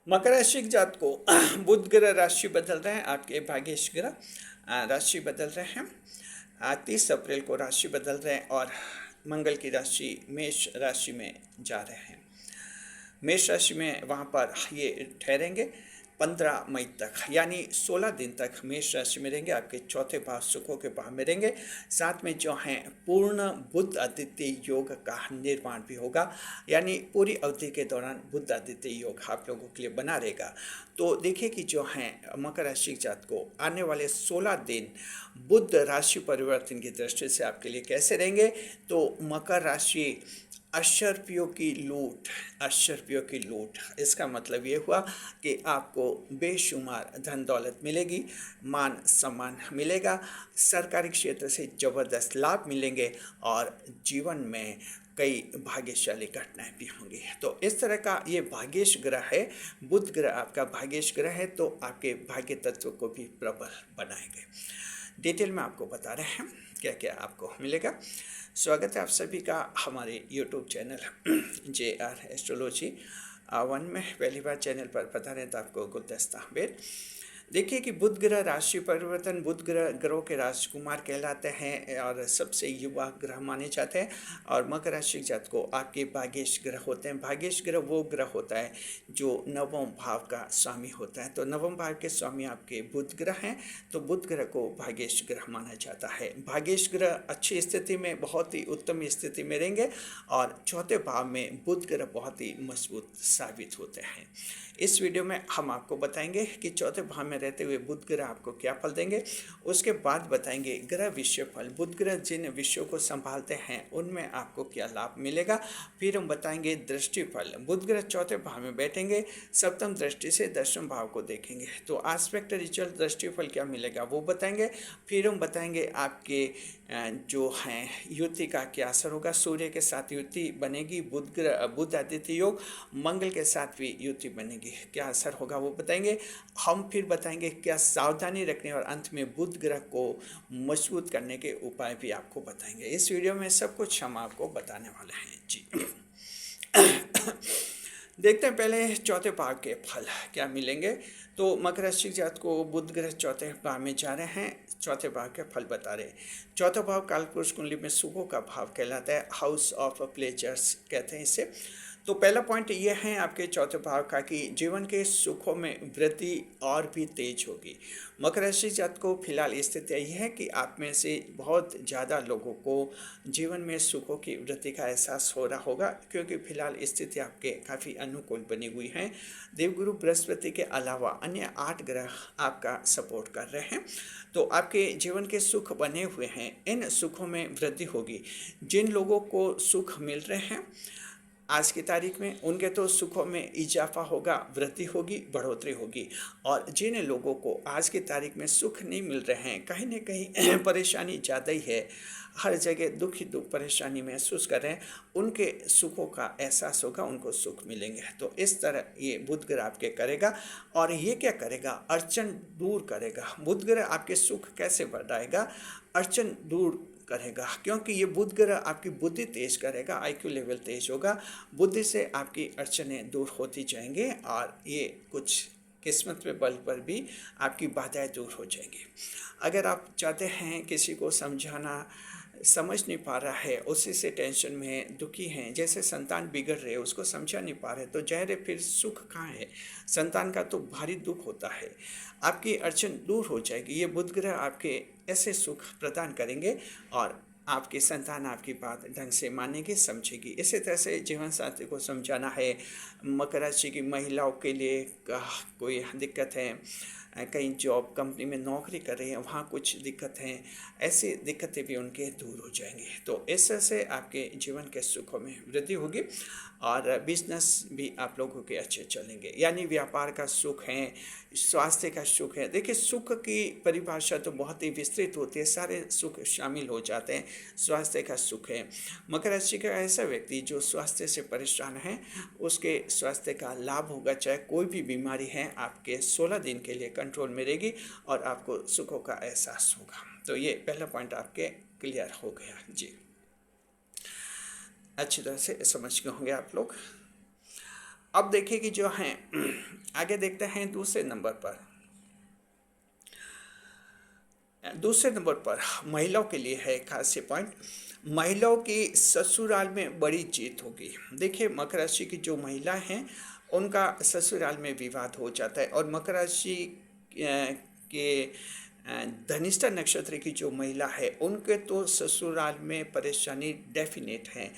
मकर राशि के जात को बुध ग्रह राशि बदल रहे हैं। आपके भाग्येश ग्रह राशि बदल रहे हैं। 30 अप्रैल को राशि बदल रहे हैं और मंगल की राशि मेष राशि में जा रहे हैं। मेष राशि में वहाँ पर ये ठहरेंगे 15 मई तक, यानी 16 दिन तक मेष राशि में रहेंगे। आपके चौथे भाव सुखों के भाव में रहेंगे। साथ में जो है पूर्ण बुध आदित्य योग का निर्माण भी होगा, यानी पूरी अवधि के दौरान बुध आदित्य योग आप लोगों के लिए बना रहेगा। तो देखिए कि जो है मकर राशि के जात को आने वाले 16 दिन बुध राशि परिवर्तन की दृष्टि से आपके लिए कैसे रहेंगे। तो मकर राशि अशर्पियों की लूट, अशर्पियों की लूट, इसका मतलब ये हुआ कि आपको बेशुमार धन दौलत मिलेगी, मान सम्मान मिलेगा, सरकारी क्षेत्र से ज़बरदस्त लाभ मिलेंगे और जीवन में कई भाग्यशाली घटनाएं भी होंगी। तो इस तरह का ये भाग्येश ग्रह है, बुध ग्रह आपका भाग्येश ग्रह है, तो आपके भाग्य तत्व को भी प्रबल बनाएंगे। डिटेल में आपको बता रहे हैं क्या क्या आपको मिलेगा। स्वागत है आप सभी का हमारे YouTube चैनल JR एस्ट्रोलॉजी 1 में। पहली बार चैनल पर पधारे तो आपको गुलदस्ता बेल। देखिए कि बुध ग्रह राशि परिवर्तन, बुध ग्रह ग्रहों के राजकुमार कहलाते हैं और सबसे युवा ग्रह माने जाते हैं। और मकर राशि जात को आपके भाग्येश ग्रह होते हैं। भाग्येश ग्रह वो ग्रह होता है जो नवम भाव का स्वामी होता है। तो नवम भाव के स्वामी आपके बुध ग्रह हैं, तो बुध ग्रह को भाग्येश ग्रह माना जाता है। भाग्येश ग्रह अच्छी स्थिति में, बहुत ही उत्तम स्थिति में रहेंगे और चौथे भाव में बुध ग्रह बहुत ही मजबूत साबित होते हैं। इस वीडियो में हम आपको बताएंगे कि चौथे भाव में रहते हुए बुध ग्रह आपको क्या फल देंगे। उसके बाद बताएंगे ग्रह विषय फल, बुध ग्रह जिन विषयों को संभालते हैं उनमें आपको क्या लाभ मिलेगा। फिर हम बताएंगे दृष्टि फल, बुध ग्रह चौथे भाव में बैठेंगे, सप्तम दृष्टि से दशम भाव को देखेंगे, तो आस्पेक्ट रिजल्ट दृष्टि फल क्या मिलेगा वो बताएंगे। फिर हम बताएंगे आपके जो हैं युति का क्या असर होगा। सूर्य के साथ युति बनेगी, बुध आदित्य योग, मंगल के साथ भी युति बनेगी, क्या असर होगा वो बताएंगे हम। फिर बताएंगे क्या सावधानी रखने और अंत में बुध ग्रह को मजबूत करने के उपाय भी आपको बताएंगे। इस वीडियो में सब कुछ हम आपको बताने वाले हैं जी। देखते हैं पहले चौथे भाव के फल क्या मिलेंगे। तो मकर राशि जात को बुध ग्रह चौथे भाव में जा रहे हैं, चौथे भाव के फल बता रहे हैं। चौथा भाव कालपुरुष कुंडली में सुखों का भाव कहलाता है, हाउस ऑफ प्लेजर्स कहते हैं इसे। तो पहला पॉइंट ये है आपके चौथे भाव का कि जीवन के सुखों में वृद्धि और भी तेज होगी। मकर राशि जात को फिलहाल स्थिति यही है कि आप में से बहुत ज़्यादा लोगों को जीवन में सुखों की वृद्धि का एहसास हो रहा होगा, क्योंकि फिलहाल स्थिति आपके काफ़ी अनुकूल बनी हुई है। देवगुरु बृहस्पति के अलावा अन्य 8 ग्रह आपका सपोर्ट कर रहे हैं, तो आपके जीवन के सुख बने हुए हैं। इन सुखों में वृद्धि होगी। जिन लोगों को सुख मिल रहे हैं आज की तारीख में, उनके तो सुखों में इजाफा होगा, वृद्धि होगी, बढ़ोतरी होगी। और जिन लोगों को आज की तारीख में सुख नहीं मिल रहे हैं, कहीं ना कहीं परेशानी ज़्यादा ही है, हर जगह दुख ही दुख परेशानी महसूस कर रहे हैं, उनके सुखों का एहसास होगा, उनको सुख मिलेंगे। तो इस तरह ये बुध ग्रह आपके करेगा। और ये क्या करेगा, अड़चन दूर करेगा। बुध ग्रह आपके सुख कैसे बढ़ाएगा, अड़चन दूर करेगा, क्योंकि ये बुध ग्रह आपकी बुद्धि तेज करेगा, IQ लेवल तेज होगा, बुद्धि से आपकी अड़चनें दूर होती जाएंगे और ये कुछ किस्मत पे बल पर भी आपकी बाधाएं दूर हो जाएंगी। अगर आप चाहते हैं किसी को समझाना, समझ नहीं पा रहा है, उसी से टेंशन में दुखी हैं, जैसे संतान बिगड़ रहे उसको समझा नहीं पा रहे, तो ज़ाहिर है फिर सुख कहाँ है, संतान का तो भारी दुख होता है। आपकी अड़चन दूर हो जाएगी। ये बुध ग्रह आपके ऐसे सुख प्रदान करेंगे और आपकी संतान आपकी बात ढंग से मानेगी, समझेगी। इसी तरह से जीवन साथी को समझाना है। मकर राशि की महिलाओं के लिए कोई दिक्कत है, कहीं जॉब कंपनी में नौकरी कर रही हैं, वहाँ कुछ दिक्कत हैं, ऐसी दिक्कतें भी उनके दूर हो जाएंगी। तो इस तरह से आपके जीवन के सुखों में वृद्धि होगी और बिजनेस भी आप लोगों के अच्छे चलेंगे, यानी व्यापार का सुख है, स्वास्थ्य का सुख है। देखिए सुख की परिभाषा तो बहुत ही विस्तृत होती है, सारे सुख शामिल हो जाते हैं। स्वास्थ्य का सुख है, मकर राशि का ऐसा व्यक्ति जो स्वास्थ्य से परेशान है उसके स्वास्थ्य का लाभ होगा, चाहे कोई भी बीमारी है आपके 16 दिन के लिए कंट्रोल में रहेगी और आपको सुखों का एहसास होगा। तो ये पहला पॉइंट आपके क्लियर हो गया जी, अच्छी तरह से समझ गए होंगे आप लोग। अब देखिए कि जो है आगे देखते हैं दूसरे नंबर पर महिलाओं के लिए है खास ये पॉइंट। महिलाओं की ससुराल में बड़ी जीत होगी। देखिए मकर राशि की जो महिला हैं उनका ससुराल में विवाद हो जाता है, और मकर राशि के धनिष्ठा नक्षत्र की जो महिला है उनके तो ससुराल में परेशानी डेफिनेट है।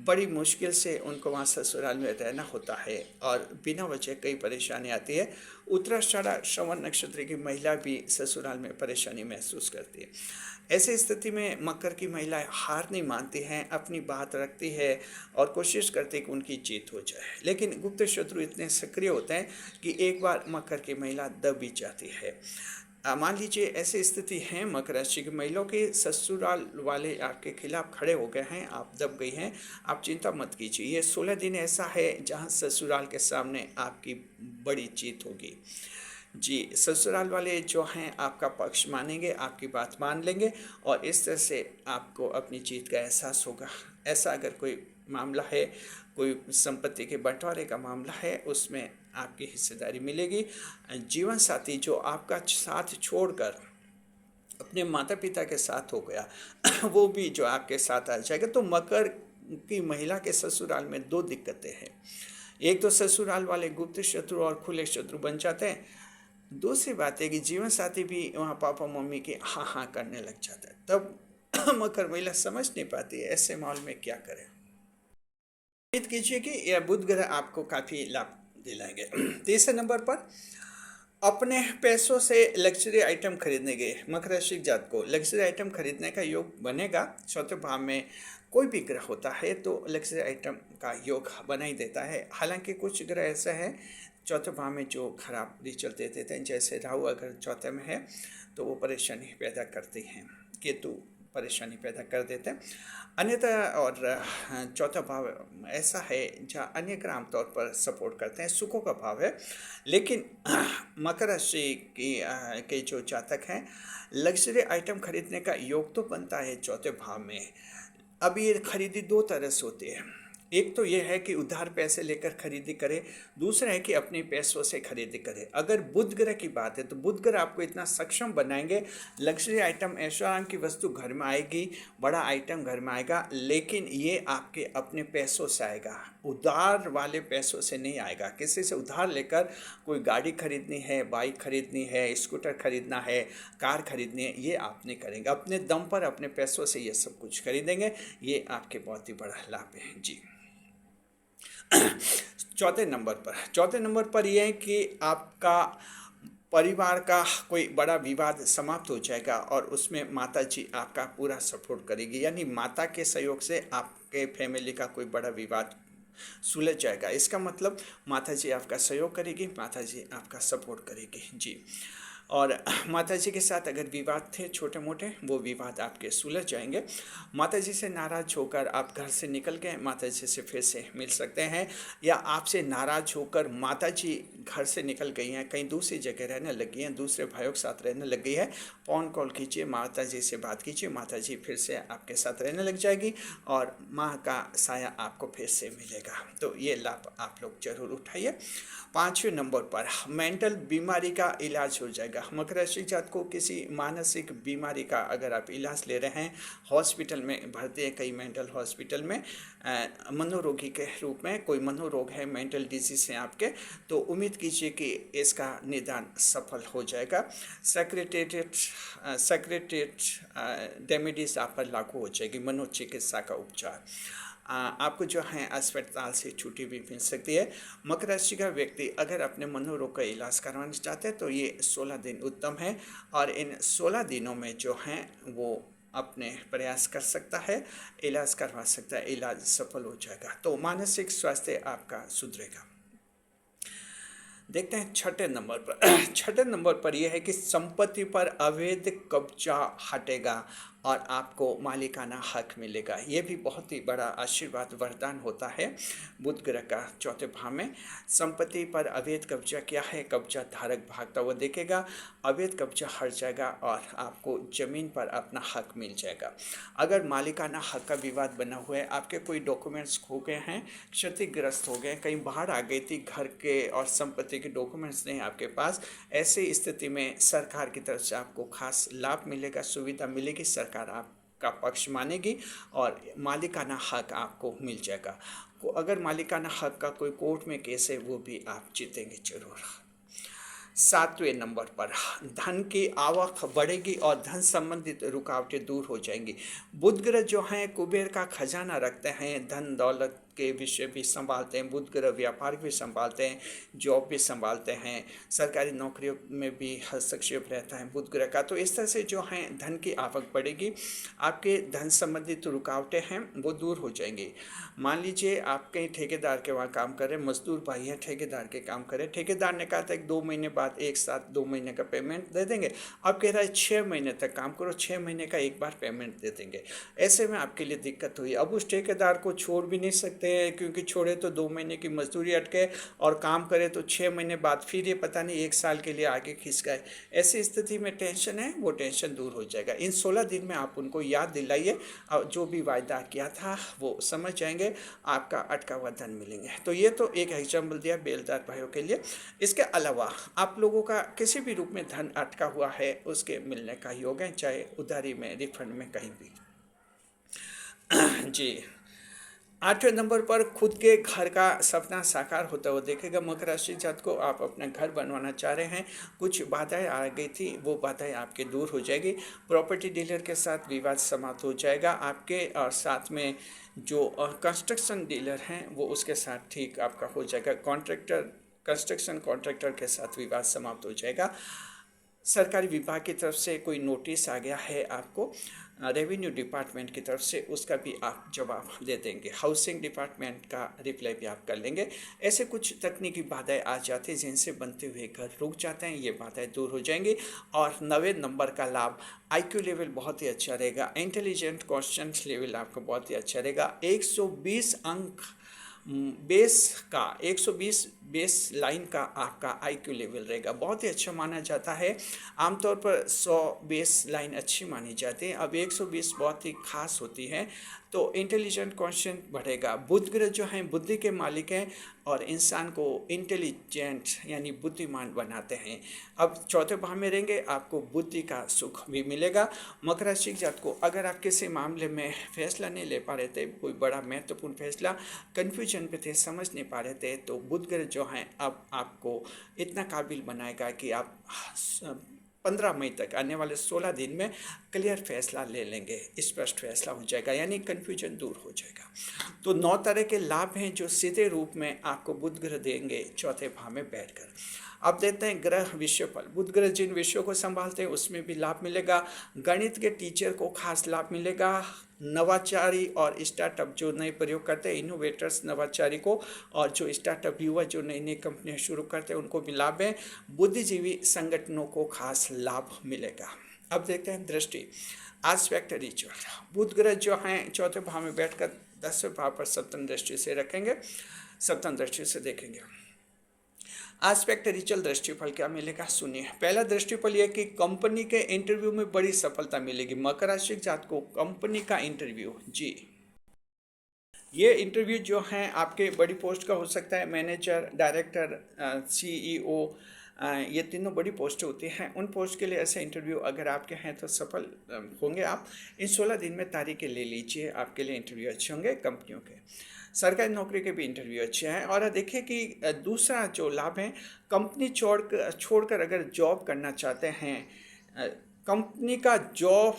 बड़ी मुश्किल से उनको वहाँ ससुराल में रहना होता है और बिना वजह कई परेशानी आती है। उत्तराषाढ़ श्रवण नक्षत्र की महिला भी ससुराल में परेशानी महसूस करती है। ऐसी स्थिति में मकर की महिलाएं हार नहीं मानती हैं, अपनी बात रखती है और कोशिश करती है कि उनकी जीत हो जाए। लेकिन गुप्त शत्रु इतने सक्रिय होते हैं कि एक बार मकर की महिला दब भी जाती है। मान लीजिए ऐसी स्थिति है मकर राशि की महिलाओं के ससुराल वाले आपके खिलाफ खड़े हो गए हैं, आप दब गई हैं, आप चिंता मत कीजिए। ये 16 दिन ऐसा है जहां ससुराल के सामने आपकी बड़ी जीत होगी। जी, ससुराल वाले जो हैं आपका पक्ष मानेंगे, आपकी बात मान लेंगे और इस तरह से आपको अपनी जीत का एहसास होगा। ऐसा अगर कोई मामला है, कोई संपत्ति के बंटवारे का मामला है, उसमें आपकी हिस्सेदारी मिलेगी। जीवन साथी जो आपका साथ छोड़कर अपने माता पिता के साथ हो गया वो भी जो आपके साथ आ जाएगा। तो मकर की महिला के ससुराल में दो दिक्कतें हैं। एक तो ससुराल वाले गुप्त शत्रु और खुले शत्रु बन जाते हैं। दूसरी बात है कि जीवन साथी भी वहाँ पापा मम्मी की हाँ हाँ करने लग जाता है। तब मकर महिला समझ नहीं पाती है ऐसे माहौल में क्या करें। उम्मीद कीजिए कि यह बुध ग्रह आपको काफ़ी लाभ दिलाएंगे। तीसरे नंबर पर अपने पैसों से लग्जरी आइटम खरीदने के मकर राशि जात को लग्जरी आइटम खरीदने का योग बनेगा। चौथे भाव में कोई भी ग्रह होता है तो लग्जरी आइटम का योग बना ही देता है। हालांकि कुछ ग्रह ऐसे हैं चौथे भाव में जो खराब रिजल्ट देते हैं, जैसे राहु अगर चौथे में है तो वो परेशानी पैदा करते हैं, केतु परेशानी पैदा कर देते हैं। अन्यथा और चौथा भाव ऐसा है जहाँ अन्य ग्रह आमतौर पर सपोर्ट करते हैं, सुखों का भाव है। लेकिन मकर राशि के जो जातक हैं लग्जरी आइटम खरीदने का योग तो बनता है चौथे भाव में। अब ये खरीदी दो तरह से होती है। एक तो ये है कि उधार पैसे लेकर खरीदी करे, दूसरा है कि अपने पैसों से खरीदी करे। अगर बुध ग्रह की बात है तो बुध ग्रह आपको इतना सक्षम बनाएंगे, लग्जरी आइटम ऐश्वर्य की वस्तु घर में आएगी, बड़ा आइटम घर में आएगा, लेकिन ये आपके अपने पैसों से आएगा, उधार वाले पैसों से नहीं आएगा। किसी से उधार लेकर कोई गाड़ी खरीदनी है, बाइक खरीदनी है, स्कूटर खरीदना है, कार खरीदनी है, ये आप नहीं करेंगे। अपने दम पर अपने पैसों से ये सब कुछ खरीदेंगे, ये आपके बहुत ही बड़ा लाभ है। जी चौथे नंबर पर यह है कि आपका परिवार का कोई बड़ा विवाद समाप्त हो जाएगा और उसमें माता जी आपका पूरा सपोर्ट करेगी। यानी माता के सहयोग से आपके फैमिली का कोई बड़ा विवाद सुलझ जाएगा। इसका मतलब माता जी आपका सहयोग करेगी, माता जी आपका सपोर्ट करेगी। जी, और माता जी के साथ अगर विवाद थे छोटे मोटे, वो विवाद आपके सुलझ जाएंगे। माता जी से नाराज होकर आप घर से निकल गए, माता जी से फिर से मिल सकते हैं, या आपसे नाराज होकर माता जी घर से निकल गई हैं, कहीं दूसरी जगह रहने लगी हैं, दूसरे भाइयों के साथ रहने लग गई है, फ़ोन कॉल कीजिए, माता जी से बात कीजिए, माता जी फिर से आपके साथ रहने लग जाएगी और माँ का साया आपको फिर से मिलेगा। तो ये लाभ आप लोग जरूर उठाइए। 5वें नंबर पर मेंटल बीमारी का इलाज हो जाएगा। मकर राशि जात को किसी मानसिक बीमारी का अगर आप इलाज ले रहे हैं, हॉस्पिटल में भर्ती है, कई मेंटल हॉस्पिटल में मनोरोगी के रूप में कोई मनोरोग है, मेंटल डिजीज है आपके, तो उम्मीद कीजिए कि इसका निदान सफल हो जाएगा। सेक्रेटेड रेमेडीज आप पर लागू हो जाएगी, मनोचिकित्सा का उपचार। आपको जो है अस्पताल से छुट्टी भी मिल सकती है। मकर राशि का व्यक्ति अगर अपने मनोरोग का इलाज करवाना चाहते हैं तो ये 16 दिन उत्तम है और इन 16 दिनों में जो हैं वो अपने प्रयास कर सकता है, इलाज करवा सकता है, इलाज सफल हो जाएगा। तो मानसिक स्वास्थ्य आपका सुधरेगा। देखते हैं छठे नंबर पर यह है कि संपत्ति पर अवैध कब्जा हटेगा, और आपको मालिकाना हक मिलेगा। ये भी बहुत ही बड़ा आशीर्वाद वरदान होता है बुध ग्रह का चौथे भाव में। संपत्ति पर अवैध कब्जा क्या है, कब्जा धारक भागता हुआ देखेगा, अवैध कब्जा हट जाएगा और आपको ज़मीन पर अपना हक मिल जाएगा। अगर मालिकाना हक का विवाद बना हुआ है, आपके कोई डॉक्यूमेंट्स खो गए हैं, क्षतिग्रस्त हो गए, कहीं बाहर आ गई थी, घर के और संपत्ति के डॉक्यूमेंट्स नहीं आपके पास, ऐसी स्थिति में सरकार की तरफ से आपको खास लाभ मिलेगा, सुविधा मिलेगी, सरकार आपका पक्ष मानेगी और मालिकाना हक आपको मिल जाएगा। अगर मालिकाना हक का कोई कोर्ट में केस है, वो भी आप जीतेंगे जरूर। 7वें नंबर पर धन की आवक बढ़ेगी और धन संबंधित रुकावटें दूर हो जाएंगी। बुध ग्रह जो हैं कुबेर का खजाना रखते हैं, धन दौलत के विषय भी संभालते हैं। बुध ग्रह व्यापार भी संभालते हैं, जॉब भी संभालते हैं, सरकारी नौकरियों में भी हस्तक्षेप रहता है बुध ग्रह का। तो इस तरह से जो है धन की आवक बढ़ेगी, आपके धन संबंधित रुकावटें हैं वो दूर हो जाएंगी। मान लीजिए आप कहीं ठेकेदार के वहाँ काम कर रहे हैं, मजदूर भाई हैं, ठेकेदार के काम कर रहे हैं, ठेकेदार ने कहा था कि 2 महीने बाद एक साथ 2 महीने का पेमेंट दे देंगे, अब कह रहा है 6 महीने तक काम करो, 6 महीने का एक बार पेमेंट दे देंगे। ऐसे में आपके लिए दिक्कत हुई। अब उस ठेकेदार को छोड़ भी नहीं सकते हैं, क्योंकि छोड़े तो 2 महीने की मजदूरी अटके और काम करे तो 6 महीने बाद फिर ये पता नहीं 1 साल के लिए आगे खिंच गए। ऐसी स्थिति में टेंशन है, वो टेंशन दूर हो जाएगा। इन 16 दिन में आप उनको याद दिलाइए और जो भी वायदा किया था वो समझ जाएंगे, आपका अटका हुआ धन मिलेंगे। तो ये तो एक एग्जाम्पल दिया बेलदार भाइयों के लिए। इसके अलावा आप लोगों का किसी भी रूप में धन अटका हुआ है, उसके मिलने का योग है, चाहे उधारी में, रिफंड में, कहीं भी। जी, 8वें नंबर पर खुद के घर का सपना साकार होता हुआ देखेगा। मकर राशि जात को आप अपना घर बनवाना चाह रहे हैं, कुछ बाधाएं आ गई थी, वो बाधाएं आपके दूर हो जाएगी। प्रॉपर्टी डीलर के साथ विवाद समाप्त हो जाएगा आपके, और साथ में जो कंस्ट्रक्शन डीलर हैं वो उसके साथ ठीक आपका हो जाएगा। कंस्ट्रक्शन कॉन्ट्रैक्टर के साथ विवाद समाप्त हो जाएगा। सरकारी विभाग की तरफ से कोई नोटिस आ गया है आपको, रेवेन्यू डिपार्टमेंट की तरफ से, उसका भी आप जवाब दे देंगे। हाउसिंग डिपार्टमेंट का रिप्लाई भी आप कर लेंगे। ऐसे कुछ तकनीकी बाधाएं आ जाती हैं जिनसे बनते हुए घर रुक जाते हैं, ये बाधाएं दूर हो जाएंगी। और 9वें नंबर का लाभ, IQ लेवल बहुत ही अच्छा रहेगा, इंटेलिजेंट क्वेश्चन लेवल आपका बहुत ही अच्छा रहेगा। 120 अंक बेस का, 120 बेस लाइन का आपका IQ लेवल रहेगा, बहुत ही अच्छा माना जाता है। आमतौर पर 100 बेस लाइन अच्छी मानी जाती है, अब 120 बहुत ही खास होती है। तो इंटेलिजेंट क्वेश्चन बढ़ेगा। बुध ग्रह जो हैं बुद्धि के मालिक हैं और इंसान को इंटेलिजेंट यानी बुद्धिमान बनाते हैं। अब चौथे भाव में रहेंगे, आपको बुद्धि का सुख भी मिलेगा। मकर राशि जात को अगर आप किसी मामले में फैसला नहीं ले पा रहे थे, कोई बड़ा महत्वपूर्ण फैसला, कन्फ्यूजन पे थे, समझ नहीं पा रहे थे, तो बुध ग्रह जो हैं अब आपको इतना काबिल बनाएगा कि आप 15 मई तक, आने वाले 16 दिन में क्लियर फैसला ले लेंगे, स्पष्ट फैसला हो जाएगा, यानी कन्फ्यूजन दूर हो जाएगा। तो 9 तरह के लाभ हैं जो सीधे रूप में आपको बुध ग्रह देंगे चौथे भाव में बैठकर। अब देते हैं ग्रह विषयफल। बुध ग्रह जिन विषयों को संभालते हैं उसमें भी लाभ मिलेगा। गणित के टीचर को खास लाभ मिलेगा। नवाचारी और स्टार्टअप जो नए प्रयोग करते हैं, इनोवेटर्स नवाचारी को, और जो स्टार्टअप युवा जो नई नई कंपनियां शुरू करते हैं उनको भी लाभ है। बुद्धिजीवी संगठनों को खास लाभ मिलेगा। अब देखते हैं दृष्टि, आस्पेक्ट रिचुअल। बुध ग्रह जो हैं चौथे भाव में बैठकर 10वें भाव पर सप्तम दृष्टि से रखेंगे, सप्तम दृष्टि से देखेंगे। आस्पेक्ट रिचुअल दृष्टिफल क्या मिलेगा सुनिए। पहला दृष्टिफल यह कि कंपनी के इंटरव्यू में बड़ी सफलता मिलेगी। मकर राशि जात को कंपनी का इंटरव्यू, जी, ये इंटरव्यू जो हैं आपके बड़ी पोस्ट का हो सकता है, मैनेजर, डायरेक्टर, CEO, ये तीनों बड़ी पोस्ट होती हैं। उन पोस्ट के लिए ऐसे इंटरव्यू अगर आपके हैं तो सफल होंगे आप। इन 16 दिन में तारीखें ले लीजिए, आपके लिए इंटरव्यू अच्छे होंगे कंपनियों के। सरकारी नौकरी के भी इंटरव्यू अच्छे हैं। और देखिए कि दूसरा जो लाभ है, कंपनी छोड़कर अगर जॉब करना चाहते हैं, कंपनी का जॉब,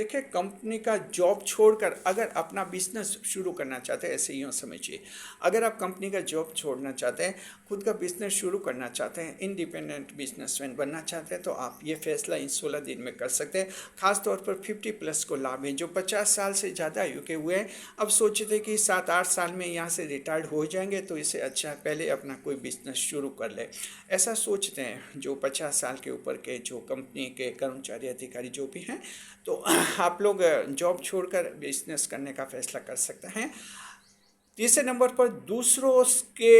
देखिए, कंपनी का जॉब छोड़कर अगर अपना बिजनेस शुरू करना चाहते हैं, ऐसे यूँ समझिए, अगर आप कंपनी का जॉब छोड़ना चाहते हैं, खुद का बिजनेस शुरू करना चाहते हैं, इंडिपेंडेंट बिजनेसमैन बनना चाहते हैं, तो आप ये फैसला इन 16 दिन में कर सकते हैं। खास तौर पर 50+ को लाभ है। जो 50 साल से ज़्यादा आयु के हुए हैं, अब सोचते कि 7-8 साल में यहाँ से रिटायर्ड हो जाएंगे, तो इससे अच्छा पहले अपना कोई बिजनेस शुरू कर ले, ऐसा सोचते हैं जो 50 साल के ऊपर के जो कंपनी के कर्मचारी अधिकारी जो भी हैं। तो आप लोग जॉब छोड़कर बिजनेस करने का फैसला कर सकते हैं। तीसरे नंबर पर दूसरों के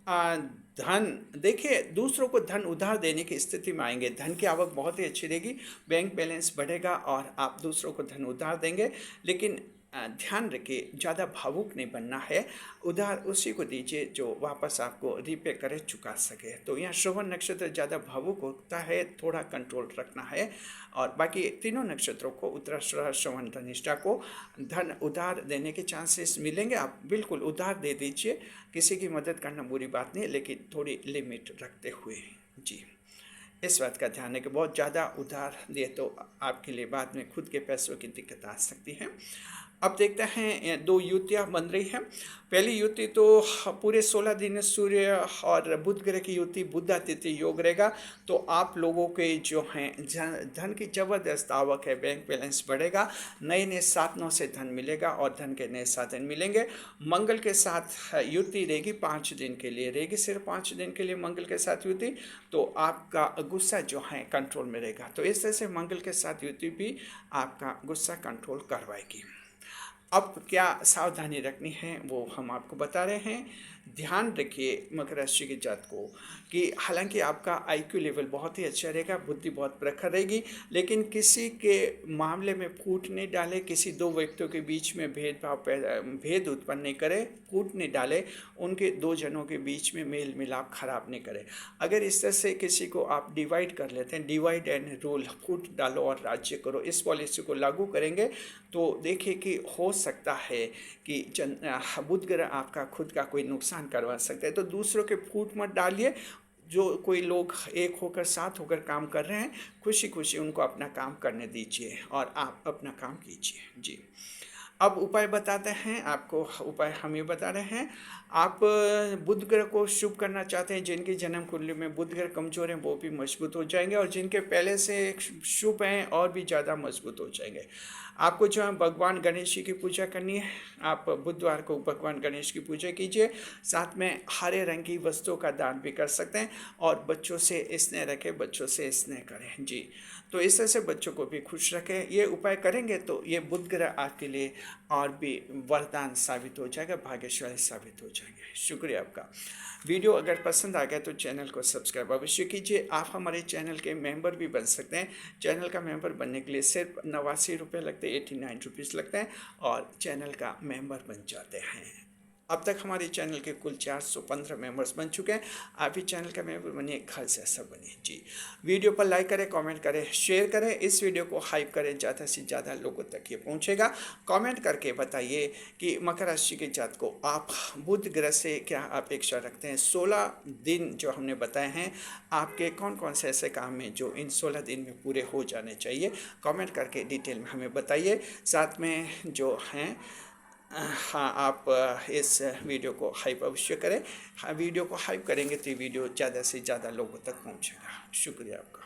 आ, धन, देखिए, दूसरों को धन उधार देने की स्थिति में आएंगे। धन की आवक बहुत ही अच्छी रहेगी, बैंक बैलेंस बढ़ेगा और आप दूसरों को धन उधार देंगे। लेकिन ध्यान रखिए, ज़्यादा भावुक नहीं बनना है। उधार उसी को दीजिए जो वापस आपको रीपे करे, चुका सके। तो यहाँ श्रवण नक्षत्र ज़्यादा भावुक होता है, थोड़ा कंट्रोल रखना है। और बाकी तीनों नक्षत्रों को, उत्तराषाढ़, श्रवण, धनिष्ठा को धन उधार देने के चांसेस मिलेंगे। आप बिल्कुल उधार दे दीजिए। किसी की मदद करना बुरी बात नहीं, लेकिन थोड़ी लिमिट रखते हुए। जी, इस बात का ध्यान है कि बहुत ज़्यादा उधार दिए तो आपके लिए बाद में खुद के पैसों की दिक्कत आ सकती है। अब देखते हैं, 2 युतियाँ बन रही हैं। पहली युति तो पूरे 16 दिन सूर्य और बुध ग्रह की युति, बुधादित्य योग रहेगा। तो आप लोगों के जो हैं धन की ज़बरदस्त आवक है, बैंक बैलेंस बढ़ेगा, नए नए साधनों से धन मिलेगा और धन के नए साधन मिलेंगे। मंगल के साथ युति रहेगी, 5 दिन के लिए रहेगी, सिर्फ 5 दिन के लिए मंगल के साथ युति। तो आपका गुस्सा जो है कंट्रोल में रहेगा। तो इस तरह से मंगल के साथ युति भी आपका गुस्सा कंट्रोल करवाएगी। अब क्या सावधानी रखनी है वो हम आपको बता रहे हैं। ध्यान रखिए मकर राशि के जातकों कि हालांकि आपका आईक्यू लेवल बहुत ही अच्छा रहेगा, बुद्धि बहुत प्रखर रहेगी, लेकिन किसी के मामले में फूट नहीं डाले, किसी 2 व्यक्तियों के बीच में भेद उत्पन्न नहीं करे, फूट नहीं डाले, उनके 2 जनों के बीच में मेल मिलाप खराब नहीं करे। अगर इस तरह से किसी को आप डिवाइड कर लेते हैं, डिवाइड एंड रूल, फूट डालो और राज्य करो, इस पॉलिसी को लागू करेंगे तो देखिए कि हो सकता है कि बुध ग्रह आपका खुद का कोई नुकसान करवा सकता है। तो दूसरों के फूट मत डालिए। जो कोई लोग एक होकर साथ होकर काम कर रहे हैं, खुशी खुशी उनको अपना काम करने दीजिए और आप अपना काम कीजिए। जी, अब उपाय बताते हैं आपको। उपाय हम ये बता रहे हैं, आप बुध ग्रह को शुभ करना चाहते हैं, जिनकी जन्म कुंडली में बुध ग्रह कमजोर हैं वो भी मजबूत हो जाएंगे, और जिनके पहले से शुभ हैं और भी ज़्यादा मजबूत हो जाएंगे। आपको जो है भगवान गणेश जी की पूजा करनी है। आप बुधवार को भगवान गणेश की पूजा कीजिए, साथ में हरे रंग की वस्तुओं का दान भी कर सकते हैं, और बच्चों से स्नेह रखें, बच्चों से स्नेह करें। जी, तो इस तरह से बच्चों को भी खुश रखें। ये उपाय करेंगे तो ये बुध ग्रह आपके लिए और भी वरदान साबित हो जाएगा, भाग्यशाली साबित हो जाएंगे। शुक्रिया आपका। वीडियो अगर पसंद आ गया तो चैनल को सब्सक्राइब अवश्य कीजिए। आप हमारे चैनल के मेंबर भी बन सकते हैं। चैनल का मेंबर बनने के लिए सिर्फ 89 रुपये लगते हैं, 89 रुपीज़ लगते हैं, और चैनल का मेंबर बन जाते हैं। अब तक हमारे चैनल के कुल 415 मेंबर्स बन चुके हैं। आप भी चैनल का मेंबर बनिए, घर से ऐसा बनिए। जी, वीडियो पर लाइक करें, कमेंट करें, शेयर करें, इस वीडियो को हाइप करें, ज़्यादा से ज़्यादा लोगों तक ये पहुंचेगा। कमेंट करके बताइए कि मकर राशि के जातक को आप बुध ग्रह से क्या अपेक्षा रखते हैं। 16 दिन जो हमने बताए हैं, आपके कौन कौन से ऐसे काम हैं जो इन 16 दिन में पूरे हो जाने चाहिए, कमेंट करके डिटेल में हमें बताइए। साथ में जो हैं, हाँ, आप इस वीडियो को हाइप अवश्य करें। हाँ, वीडियो को हाइप करेंगे तो वीडियो ज़्यादा से ज़्यादा लोगों तक पहुंचेगा। शुक्रिया आपका।